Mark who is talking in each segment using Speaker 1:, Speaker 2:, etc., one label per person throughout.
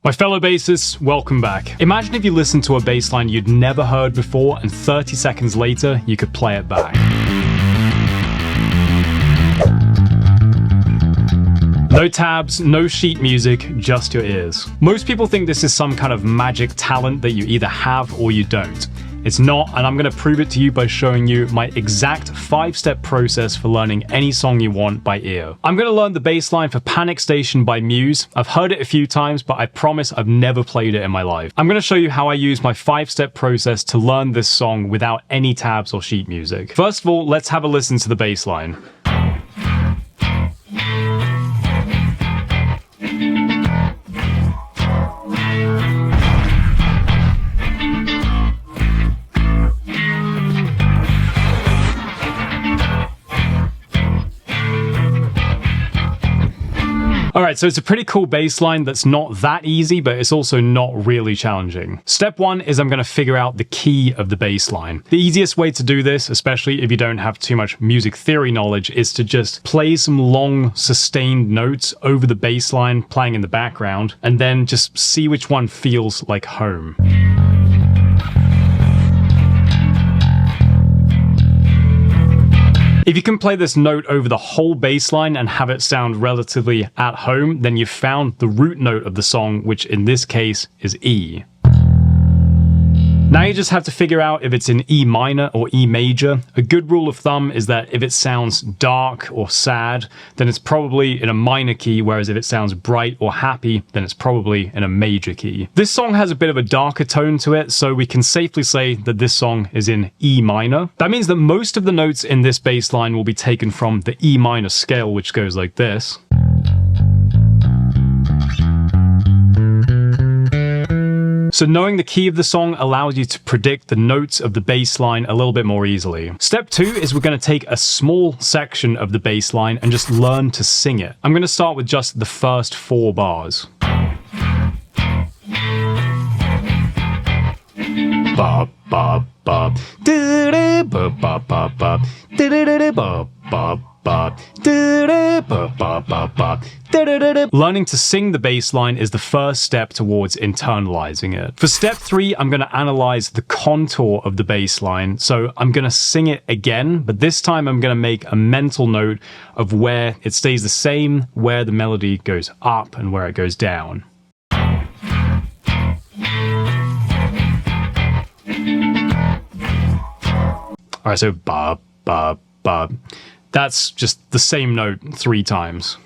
Speaker 1: My fellow bassists, welcome back. Imagine if you listened to a bass line you'd never heard before and 30 seconds later you could play it back. No tabs, no sheet music, just your ears. Most people think this is some kind of magic talent that you either have or you don't. It's not, and I'm going to prove it to you by showing you my exact 5-step process for learning any song you want by ear. I'm going to learn the bass line for Panic Station by Muse. I've heard it a few times, but I promise I've never played it in my life. I'm going to show you how I use my 5-step process to learn this song without any tabs or sheet music. First of all, let's have a listen to the bass line. Alright, so it's a pretty cool bass line that's not that easy, but it's also not really challenging. Step 1 is I'm going to figure out the key of the bass line. The easiest way to do this, especially if you don't have too much music theory knowledge, is to just play some long, sustained notes over the bass line playing in the background, and then just see which one feels like home. If you can play this note over the whole bass line and have it sound relatively at home, then you've found the root note of the song, which in this case is E. Now you just have to figure out if it's in E minor or E major. A good rule of thumb is that if it sounds dark or sad, then it's probably in a minor key, whereas if it sounds bright or happy, then it's probably in a major key. This song has a bit of a darker tone to it, so we can safely say that this song is in E minor. That means that most of the notes in this bass line will be taken from the E minor scale, which goes like this. So knowing the key of the song allows you to predict the notes of the bass line a little bit more easily. Step 2 is we're going to take a small section of the bass line and just learn to sing it. I'm going to start with just the first 4 bars. Ba ba ba, do do ba ba ba ba, do do do ba ba ba, do do ba ba ba ba. Learning to sing the bass line is the first step towards internalizing it. For step 3, I'm going to analyze the contour of the bass line. So I'm going to sing it again, but this time I'm going to make a mental note of where it stays the same, where the melody goes up and where it goes down. Alright, so ba ba ba. That's just the same note 3 times.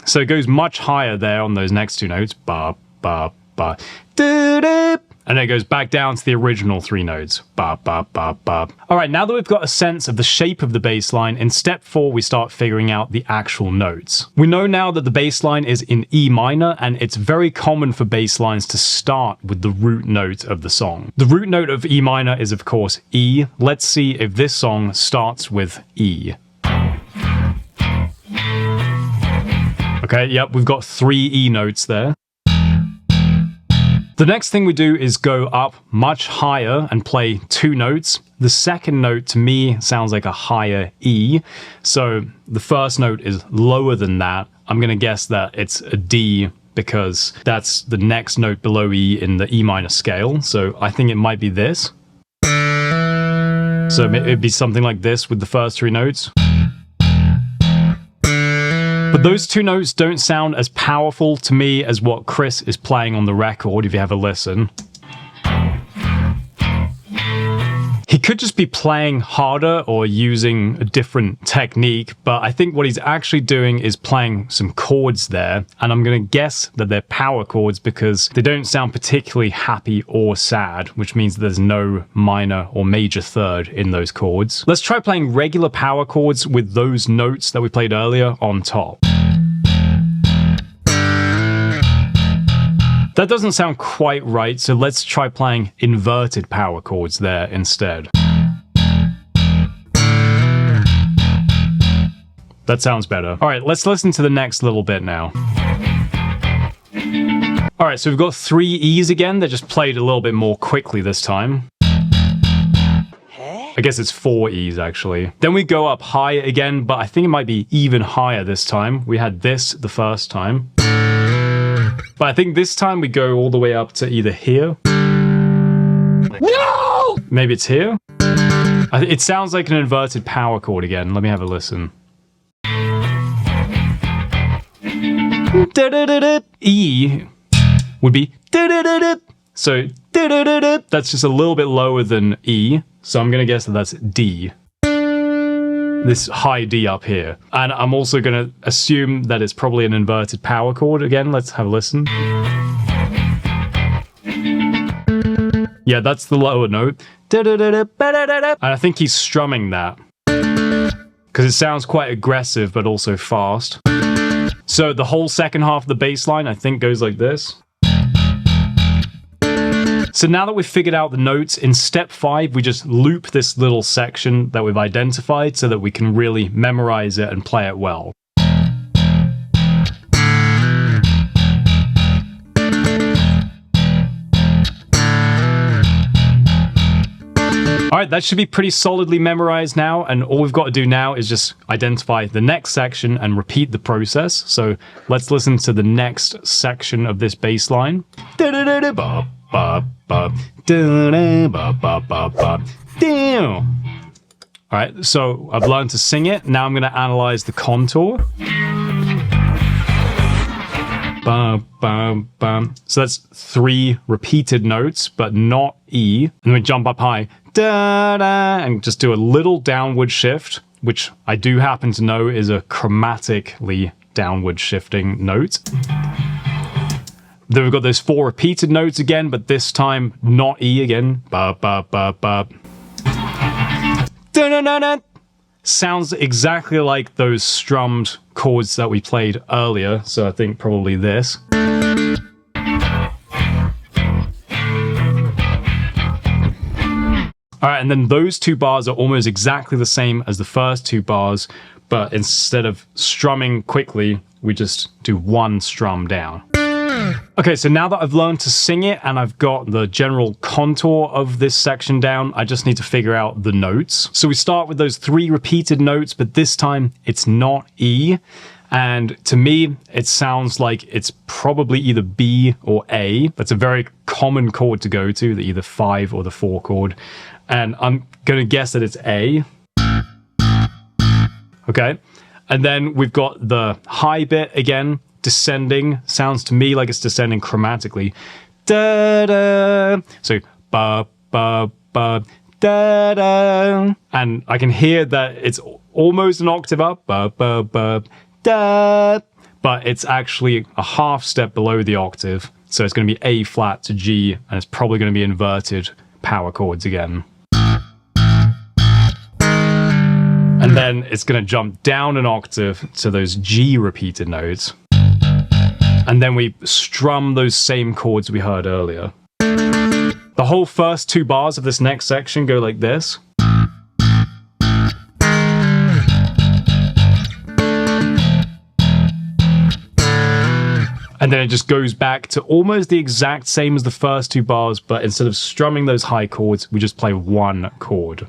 Speaker 1: So it goes much higher there on those next 2 notes. Ba, ba, ba, doo, doo. And then it goes back down to the original 3 notes. Ba, ba, ba, ba. Alright, now that we've got a sense of the shape of the bass line, in step 4 we start figuring out the actual notes. We know now that the bass line is in E minor, and it's very common for bass lines to start with the root note of the song. The root note of E minor is of course E. Let's see if this song starts with E. Okay, yep, we've got 3 E notes there. The next thing we do is go up much higher and play 2 notes. The second note to me sounds like a higher E, so the first note is lower than that. I'm going to guess that it's a D because that's the next note below E in the E minor scale, so I think it might be this. So it'd be something like this with the first 3 notes. But those 2 notes don't sound as powerful to me as what Chris is playing on the record, if you have a listen. He could just be playing harder or using a different technique, but I think what he's actually doing is playing some chords there, and I'm going to guess that they're power chords because they don't sound particularly happy or sad, which means there's no minor or major third in those chords. Let's try playing regular power chords with those notes that we played earlier on top. That doesn't sound quite right, so let's try playing inverted power chords there instead. That sounds better. Alright, let's listen to the next little bit now. Alright, so we've got 3 E's again. They're just played a little bit more quickly this time.
Speaker 2: Huh?
Speaker 1: I guess it's 4 E's actually. Then we go up high again, but I think it might be even higher this time. We had this the first time. But I think this time we go all the way up to either here. No! Maybe it's here? It sounds like an inverted power chord again. Let me have a listen. E would be so that's just a little bit lower than E, so I'm gonna guess that that's D, this high D up here. And I'm also gonna assume that it's probably an inverted power chord again. Let's have a listen. Yeah, that's the lower note, and I think he's strumming that because it sounds quite aggressive but also fast. So the whole second half of the bass line, I think, goes like this. So now that we've figured out the notes, in step 5, we just loop this little section that we've identified so that we can really memorize it and play it well. Alright, that should be pretty solidly memorized now, and all we've got to do now is just identify the next section and repeat the process. So let's listen to the next section of this bass line. Alright, so I've learned to sing it. Now I'm going to analyze the contour. So that's 3 repeated notes, but not E. And then we jump up high. Da, da, and just do a little downward shift, which I do happen to know is a chromatically downward shifting note. Then we've got those 4 repeated notes again, but this time not E again. Ba, ba, ba, ba. Da, da, da, da. Sounds exactly like those strummed chords that we played earlier, so I think probably this. Alright, and then those 2 bars are almost exactly the same as the first 2 bars, but instead of strumming quickly, we just do 1 strum down. Okay, so now that I've learned to sing it and I've got the general contour of this section down, I just need to figure out the notes. So we start with those 3 repeated notes, but this time it's not E. And to me, it sounds like it's probably either B or A. That's a very common chord to go to, the either 5 or the 4 chord. And I'm going to guess that it's A. Okay. And then we've got the high bit again, descending. Sounds to me like it's descending chromatically. Da da. So ba ba ba da da. And I can hear that it's almost an octave up. Ba ba ba da. But it's actually a half step below the octave. So it's going to be A flat to G, and it's probably going to be inverted power chords again. And then it's going to jump down an octave to those G repeated notes. And then we strum those same chords we heard earlier. The whole first 2 bars of this next section go like this. And then it just goes back to almost the exact same as the first 2 bars, but instead of strumming those high chords, we just play 1 chord.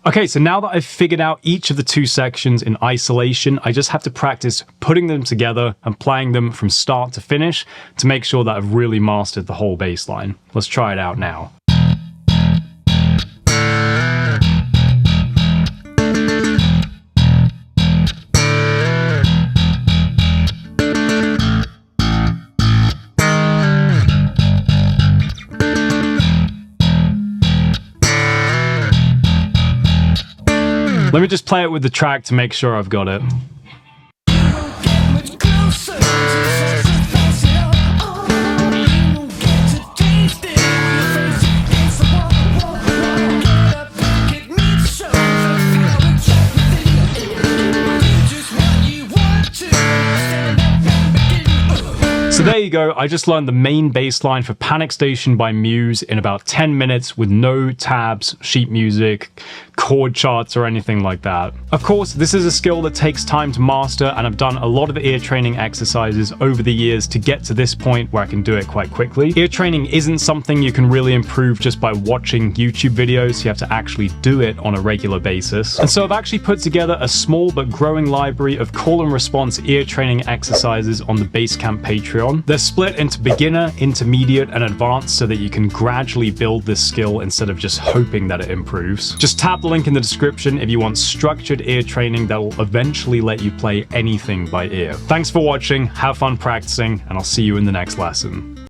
Speaker 1: Okay, so now that I've figured out each of the 2 sections in isolation, I just have to practice putting them together and playing them from start to finish to make sure that I've really mastered the whole bass line. Let's try it out now. Let me just play it with the track to make sure I've got it. So there you go, I just learned the main bass line for Panic Station by Muse in about 10 minutes with no tabs, sheet music, chord charts or anything like that. Of course, this is a skill that takes time to master, and I've done a lot of ear training exercises over the years to get to this point where I can do it quite quickly. Ear training isn't something you can really improve just by watching YouTube videos, you have to actually do it on a regular basis. And so I've actually put together a small but growing library of call and response ear training exercises on the Basecamp Patreon. They're split into beginner, intermediate, and advanced so that you can gradually build this skill instead of just hoping that it improves. Just tap the link in the description if you want structured ear training that will eventually let you play anything by ear. Thanks for watching, have fun practicing, and I'll see you in the next lesson.